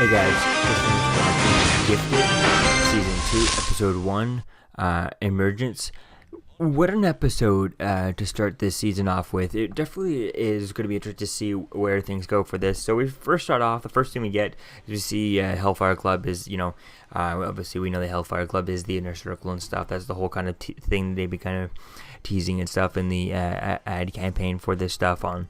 Hey guys, just finished watching Gifted, Season 2, Episode 1, eMergence. What an episode to start this season off with. It definitely is going to be interesting to see where things go for this. So we first start off, the first thing we get is we see Hellfire Club is, obviously we know the Hellfire Club is the inner circle and stuff. That's the whole kind of thing they've been kind of teasing and stuff in the ad campaign for this stuff on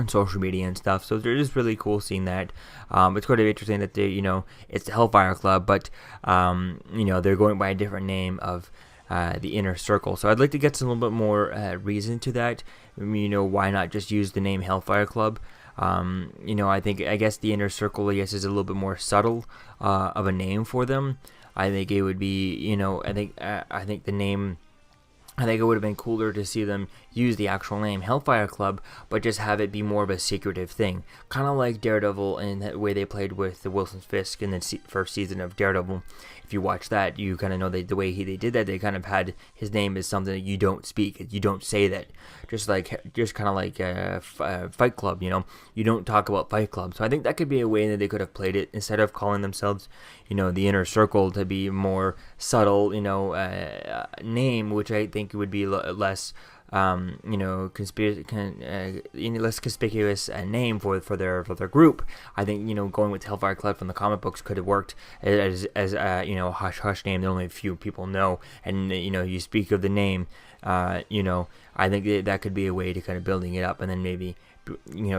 social media and stuff. So they're just really cool seeing that. It's going to be interesting that they, it's the Hellfire Club, but they're going by a different name of the inner circle. So I'd like to get some little bit more reason to that. Why not just use the name Hellfire Club? I guess the inner circle, is a little bit more subtle of a name for them. I think it would be, I think the name. I think it would have been cooler to see them use the actual name Hellfire Club, but just have it be more of a secretive thing. Kind of like Daredevil in the way they played with the Wilson Fisk in the first season of Daredevil. If you watch that, you kind of know the way they did that. They kind of had his name as something that you don't speak. You don't say that. Just kind of like Fight Club, You don't talk about Fight Club. So I think that could be a way that they could have played it instead of calling themselves, the inner circle, to be more subtle, name, which I think would be less, less conspicuous name for their group. I think going with Hellfire Club from the comic books could have worked as a hush hush name that only a few people know, and you speak of the name, I think that could be a way to kind of building it up, and then maybe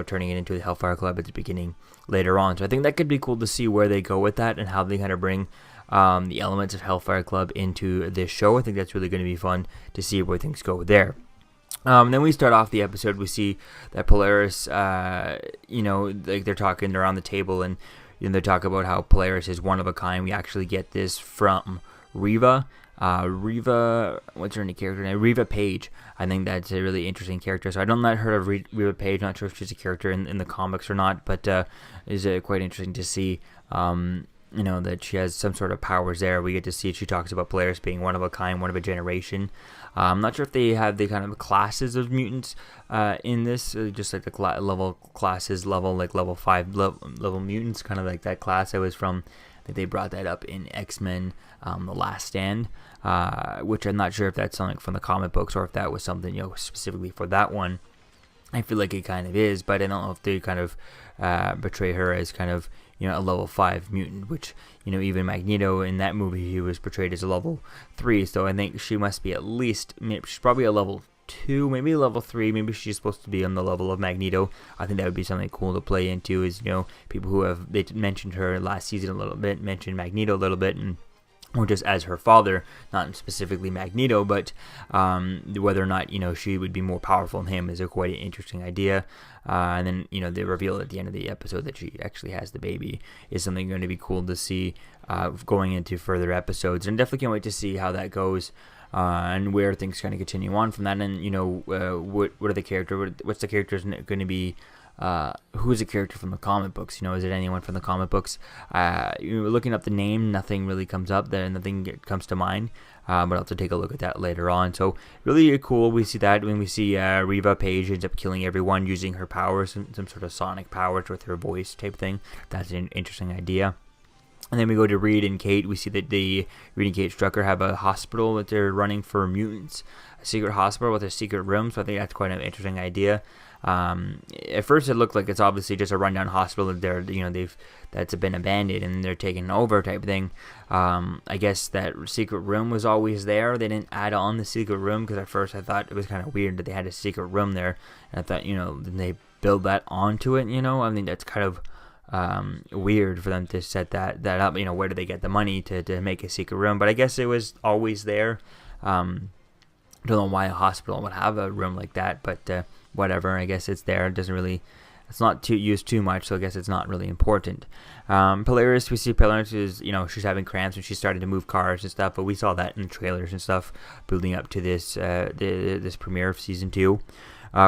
turning it into the Hellfire Club at the beginning later on. So I think that could be cool to see where they go with that and how they kind of bring the elements of Hellfire Club into this show. I think that's really going to be fun to see where things go there. Then we start off the episode. We see that Polaris, they're talking, they're on the table, and they talk about how Polaris is one of a kind. We actually get this from Reva. What's her name? Character name? Reva Page. I think that's a really interesting character. So I don't not heard of Reva Page. Not sure if she's a character in the comics or not, but is quite interesting to see. That she has some sort of powers there. We get to see she talks about Polaris being one of a kind, one of a generation. I'm not sure if they have the kind of classes of mutants in this, just like the level 5 level mutants, kind of like that class I was from. I think they brought that up in X-Men The Last Stand, which I'm not sure if that's something from the comic books or if that was something specifically for that one. I feel like it kind of is, but I don't know if they kind of portray her as kind of a level 5 mutant, which even Magneto in that movie, he was portrayed as a level 3. So I think she must be she's probably a level 2, maybe a level 3. Maybe she's supposed to be on the level of Magneto. I think that would be something cool to play into. Is people who they mentioned her last season a little bit, mentioned Magneto a little bit, or just as her father, not specifically Magneto, but whether or not she would be more powerful than him is a quite interesting idea. And then they reveal at the end of the episode that she actually has the baby is something going to be cool to see going into further episodes, and definitely can't wait to see how that goes. And where things kind of continue on from that, and what are the characters? What's the characters going to be? Who is a character from the comic books? Is it anyone from the comic books? Looking up the name, nothing really comes up. Nothing comes to mind. But I'll have to take a look at that later on. So really cool. We see that when we see Reva Page ends up killing everyone using her powers, some sort of sonic powers with her voice type thing. That's an interesting idea. And then we go to Reed and Kate. We see that Reed and Kate Strucker have a hospital that they're running for mutants, a secret hospital with a secret room. So I think that's quite an interesting idea. At first, it looked like it's obviously just a rundown hospital that that's been abandoned and they're taking over type thing. I guess that secret room was always there. They didn't add on the secret room because at first I thought it was kind of weird that they had a secret room there, and I thought then they build that onto it. I think that's kind of weird for them to set that up. Where do they get the money to make a secret room? But I guess it was always there. Don't know why a hospital would have a room like that, but whatever. I guess it's there. It's not used too much, so I guess it's not really important. Polaris, we see Polaris is, she's having cramps and she's starting to move cars and stuff, but we saw that in the trailers and stuff building up to this this premiere of season 2.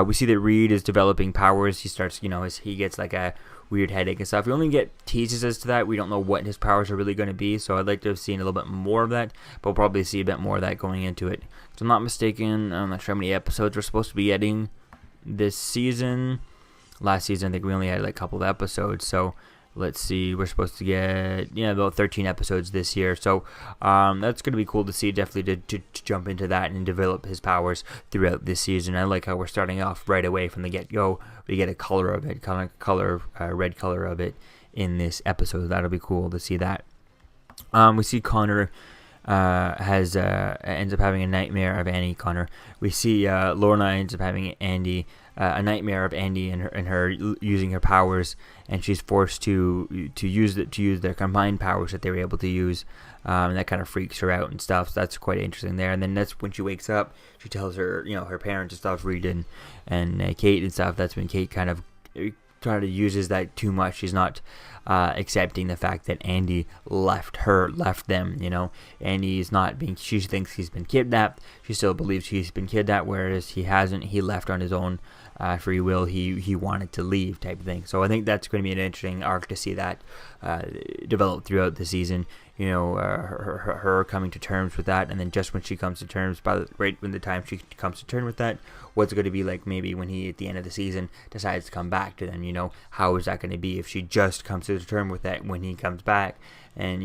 We see that Reed is developing powers. He starts, he gets like a weird headache and stuff. We only get teases as to that. We don't know what his powers are really going to be, so I'd like to have seen a little bit more of that, but we'll probably see a bit more of that going into it. If I'm not mistaken, I'm not sure how many episodes we're supposed to be getting this season. Last season, I think we only had like a couple of episodes, so let's see, we're supposed to get about 13 episodes this year, so that's going to be cool to see, definitely to jump into that and develop his powers throughout this season. I like how we're starting off right away from the get-go. We get a color of it, kind of red color of it in this episode. That'll be cool to see that. We see Connor ends up having a nightmare of Andy. Connor. We see Lorna ends up having a nightmare of Andy and her using her powers, and she's forced to use their combined powers that they were able to use. And that kind of freaks her out and stuff. So that's quite interesting there. And then that's when she wakes up. She tells her her parents and stuff, Reed and Kate and stuff. That's when Kate kind of uses that too much. She's not accepting the fact that Andy left them. Andy is not being. She thinks he's been kidnapped. She still believes he's been kidnapped, whereas he hasn't. He left on his own free will. He wanted to leave, type of thing. So I think that's going to be an interesting arc to see that develop throughout the season. Her coming to terms with that, and then just when she comes to terms, when the time she comes to terms with that, what's it going to be like maybe when he at the end of the season decides to come back to them? How is that going to be if she just comes to terms with that when he comes back? And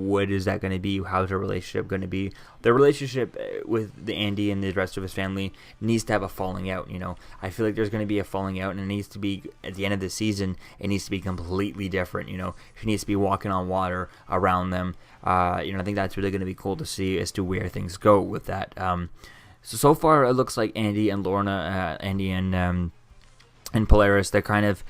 what is that going to be? How's her relationship going to be? The relationship with the Andy and the rest of his family needs to have a falling out. I feel like there's going to be a falling out, and it needs to be at the end of the season. It needs to be completely different. She needs to be walking on water around them. I think that's really going to be cool to see as to where things go with that. So far it looks like Andy and Lorna, and Polaris, they're kind of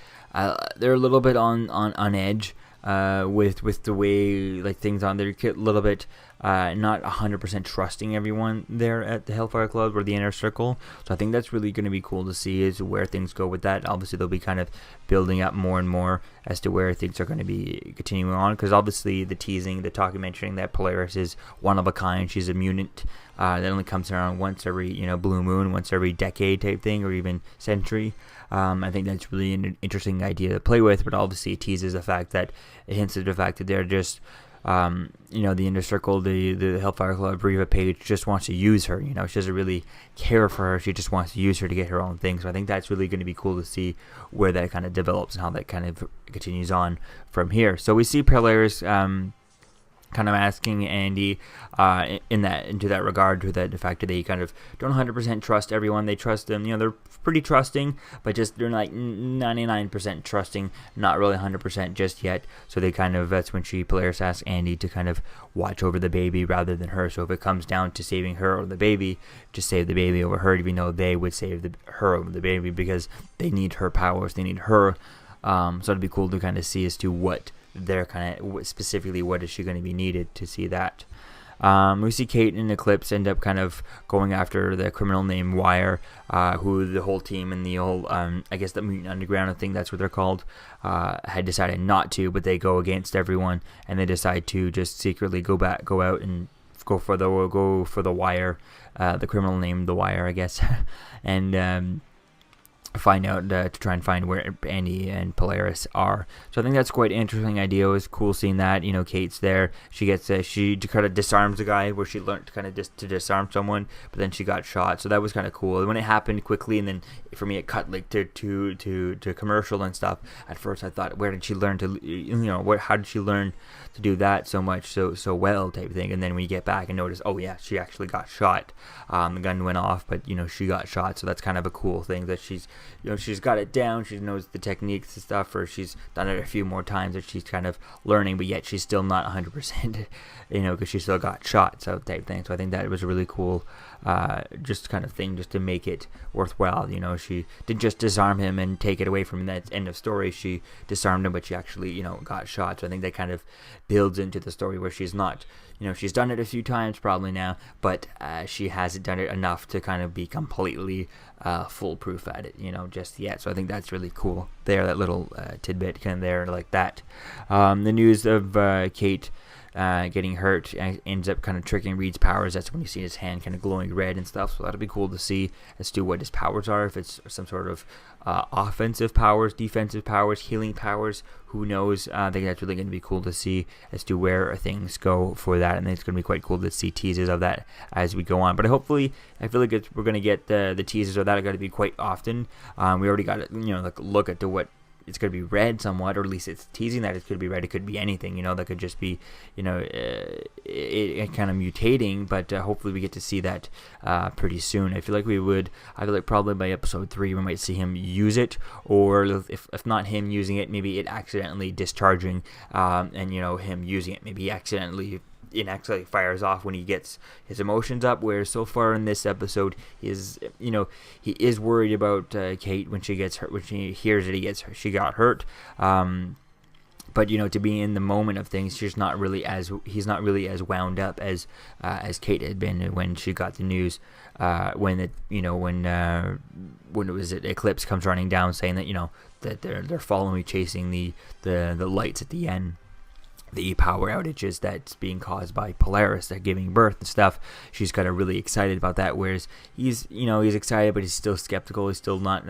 they're a little bit on edge. With the way things on, they're a little bit not 100% trusting everyone there at the Hellfire Club or the Inner Circle. So I think that's really going to be cool to see is where things go with that. Obviously they'll be kind of building up more and more as to where things are going to be continuing on, because obviously the talking, mentioning that Polaris is one of a kind. She's a mutant that only comes around once every blue moon, once every decade type thing, or even century. I think that's really an interesting idea to play with, but obviously it hints at the fact that they're just, the Inner Circle, the Hellfire Club, Reva Page just wants to use her. She doesn't really care for her. She just wants to use her to get her own thing. So I think that's really going to be cool to see where that kind of develops and how that kind of continues on from here. So we see Polaris kind of asking Andy into that regard, to the fact that they kind of don't 100% trust everyone. They trust them, they're pretty trusting, but just they're like 99% trusting, not really 100% just yet. So they that's when Polaris asks Andy to kind of watch over the baby rather than her. So if it comes down to saving her or the baby, just save the baby over her, even though they would save her over the baby because they need her powers, they need her. So it'd be cool to kind of see as to what they're specifically what is she going to be needed to see that. We see Kate and Eclipse end up kind of going after the criminal named Wire, who the whole team and the whole, I guess the Mutant Underground, I think that's what they're called, had decided not to, but they go against everyone, and they decide to just secretly go out and go for the Wire, the criminal named the Wire, I guess, and find out to try and find where Andy and Polaris are. So I think that's quite an interesting idea. It was cool seeing that. Kate's there. She gets she kind of disarms the guy where she learned to kind of to disarm someone, but then she got shot. So that was kind of cool. When it happened quickly, and then for me it cut to commercial and stuff. At first I thought, where did she learn to how did she learn to do that so much so well type of thing? And then when you get back and notice, oh yeah, she actually got shot. The gun went off, but she got shot. So that's kind of a cool thing that she's got it down. She knows the techniques and stuff, or she's done it a few more times that she's kind of learning, but yet she's still not 100%, because she still got shot, so type thing. So I think that was a really cool, just kind of thing, just to make it worthwhile. She didn't just disarm him and take it away from him. That's end of story. She disarmed him, but she actually, got shot. So I think that kind of builds into the story where she's not, she's done it a few times probably now, but she hasn't done it enough to kind of be completely foolproof at it, just yet. So I think that's really cool there, that little tidbit kind of there like that. The news of Kate getting hurt ends up kind of tricking Reed's powers. That's when you see his hand kind of glowing red and stuff. So that'll be cool to see as to what his powers are, if it's some sort of offensive powers, defensive powers, healing powers, who knows. I think that's really going to be cool to see as to where things go for that, and it's going to be quite cool to see teasers of that as we go on. But I feel like we're going to get the teasers of that are going to be quite often. We already got look at what it's going to be red somewhat, or at least it's teasing that it's going to be red. It could be anything, that could just be, it kind of mutating, but hopefully we get to see that pretty soon. I feel like probably by episode 3 we might see him use it, or if not him using it, maybe it accidentally discharging, and him using it, maybe it actually fires off when he gets his emotions up, where so far in this episode he is worried about Kate when she gets hurt, when she hears that she got hurt, but to be in the moment of things, he's not really as wound up as Kate had been when she got the news, when it was Eclipse comes running down saying that that they're following me, chasing the lights at the end, the power outages that's being caused by Polaris, that giving birth and stuff. She's kind of really excited about that, whereas he's excited, but he's still skeptical. He's still not,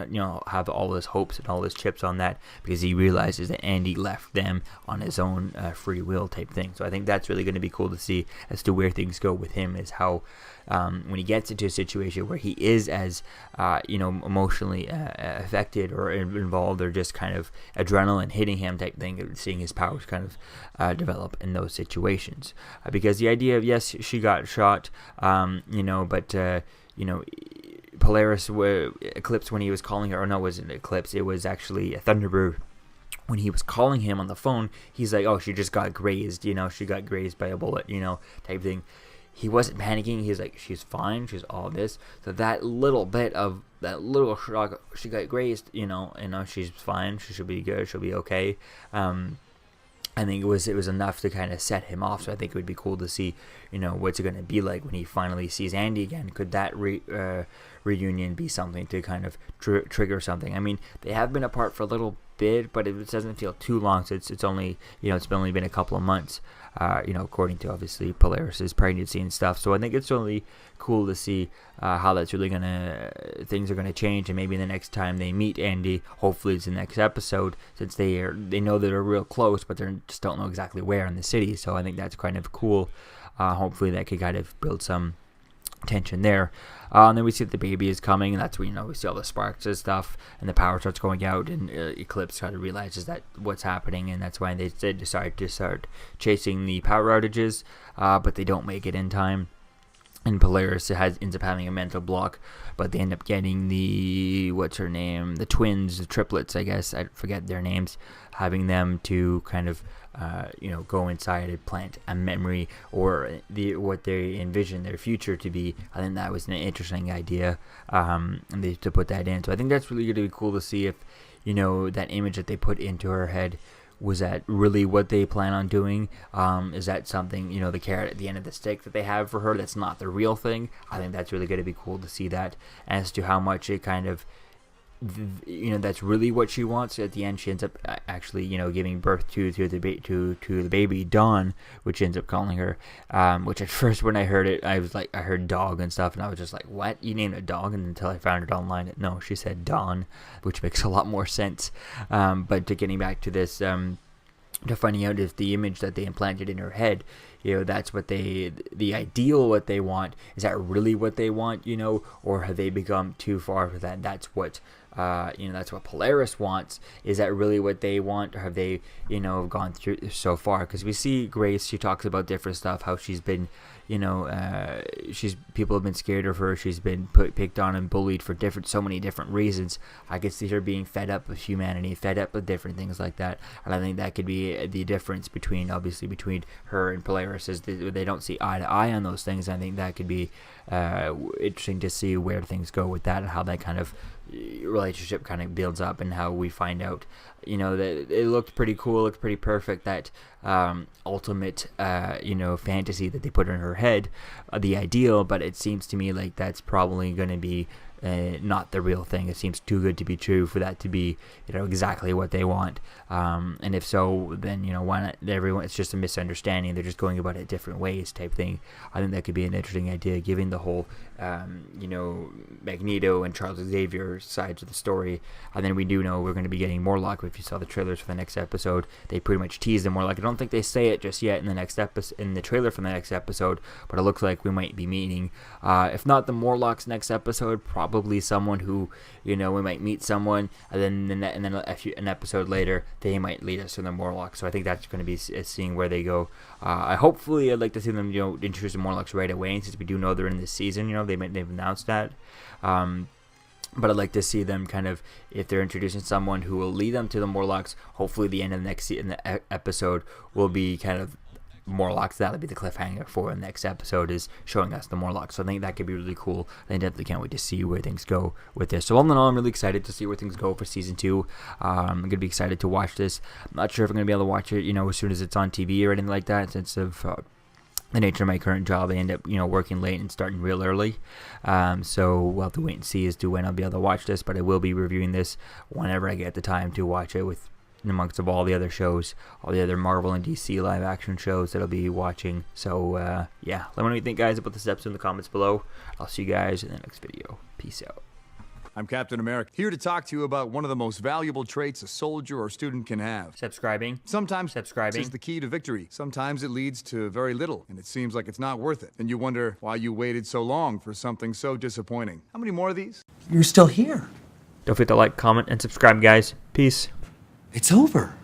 have all his hopes and all his chips on that, because he realizes that Andy left them on his own free will type thing. So I think that's really going to be cool to see as to where things go with him, is how when he gets into a situation where he is as emotionally affected or involved, or just kind of adrenaline hitting him type thing, seeing his powers kind of develop in those situations, because the idea of, yes, she got shot, but Polaris, Eclipse, when he was calling her, or no, it wasn't Eclipse, it was actually a Thunderbird. When he was calling him on the phone, he's like, oh, she just got grazed, she got grazed by a bullet, type thing. He wasn't panicking. He's like, she's fine. She's all this. So that little shock, she got grazed, she's fine. She should be good. She'll be okay. I think it was enough to kind of set him off. So I think it would be cool to see, what's it going to be like when he finally sees Andy again. Could that reunion be something to kind of trigger something? I mean, they have been apart for a little bit, but it doesn't feel too long. So it's only, it's only been a couple of months. According to obviously Polaris's pregnancy and stuff. So I think it's really cool to see how that's really things are gonna change, and maybe the next time they meet Andy, hopefully it's the next episode, since they know that they're real close, but they just don't know exactly where in the city. So I think that's kind of cool. Hopefully that could kind of build some tension there. And then we see that the baby is coming, and that's when we see all the sparks and stuff, and the power starts going out, and Eclipse kind of realizes that what's happening, and that's why they decide to start chasing the power outages, but they don't make it in time. And Polaris ends up having a mental block, but they end up getting the twins, the triplets, I guess, I forget their names, having them to kind of go inside and plant a memory, or what they envision their future to be. I think that was an interesting idea, and to put that in. So I think that's really going to be cool to see if that image that they put into her head, was that really what they plan on doing? Is that something, the carrot at the end of the stick that they have for her, that's not the real thing? I think that's really going to be cool to see that, as to how much it kind of, that's really what she wants. At the end, she ends up actually, giving birth to the baby Dawn, which ends up calling her. Which at first, when I heard it, I heard dog and stuff, and I was just like, "What? You named a dog?" And until I found it online, no, she said Dawn, which makes a lot more sense. But getting back to this, to finding out if the image that they implanted in her head, that's what the ideal, what they want, is that really what they want, or have they become too far for that? That's what that's what Polaris wants. Is that really what they want, or have they gone through so far? Because we see Grace, she talks about different stuff, how she's been people have been scared of her. She's been picked on and bullied for so many different reasons. I could see her being fed up with humanity, fed up with different things like that. And I think that could be the difference between her and Polaris, is they don't see eye to eye on those things. I think that could be interesting to see where things go with that, and how that kind of relationship kind of builds up, and how we find out that it looked pretty cool, looked pretty perfect, that ultimate fantasy that they put in her head, the ideal. But it seems to me like that's probably going to be not the real thing. It seems too good to be true for that to be exactly what they want, and if so, then why not everyone? It's just a misunderstanding. They're just going about it different ways type thing. I think that could be an interesting idea, given the whole Magneto and Charles Xavier sides of the story. And then we do know we're going to be getting Morlock. If you saw the trailers for the next episode, they pretty much teased the Morlock. I don't think they say it just yet in the next in the trailer for the next episode, but it looks like we might be meeting, if not the Morlock's next episode, probably probably someone who, we might meet someone, and then an episode later they might lead us to the Morlocks. So I think that's going to be seeing where they go. Hopefully, I'd like to see them, introduce the Morlocks right away. And since we do know they're in this season, they've announced that. But I'd like to see them kind of, if they're introducing someone who will lead them to the Morlocks, hopefully the end of the next episode will be kind of Morlocks. That'll be the cliffhanger for the next episode, is showing us the Morlocks. So I think that could be really cool. I definitely can't wait to see where things go with this. So all in all, I'm really excited to see where things go for season 2. I'm gonna be excited to watch this. I'm not sure if I'm gonna be able to watch it, as soon as it's on TV or anything like that, since of the nature of my current job. I end up, working late and starting real early. So we'll have to wait and see as to when I'll be able to watch this. But I will be reviewing this whenever I get the time to watch it, with amongst of all the other shows, all the other Marvel and DC live action shows that I'll be watching. So yeah, let me know what you think, guys, about this episode in the comments below. I'll see you guys in the next video. Peace out. I'm Captain America, here to talk to you about one of the most valuable traits a soldier or student can have. Subscribing. Sometimes is the key to victory. Sometimes it leads to very little, and it seems like it's not worth it. And you wonder why you waited so long for something so disappointing. How many more of these? You're still here. Don't forget to like, comment, and subscribe, guys. Peace. It's over.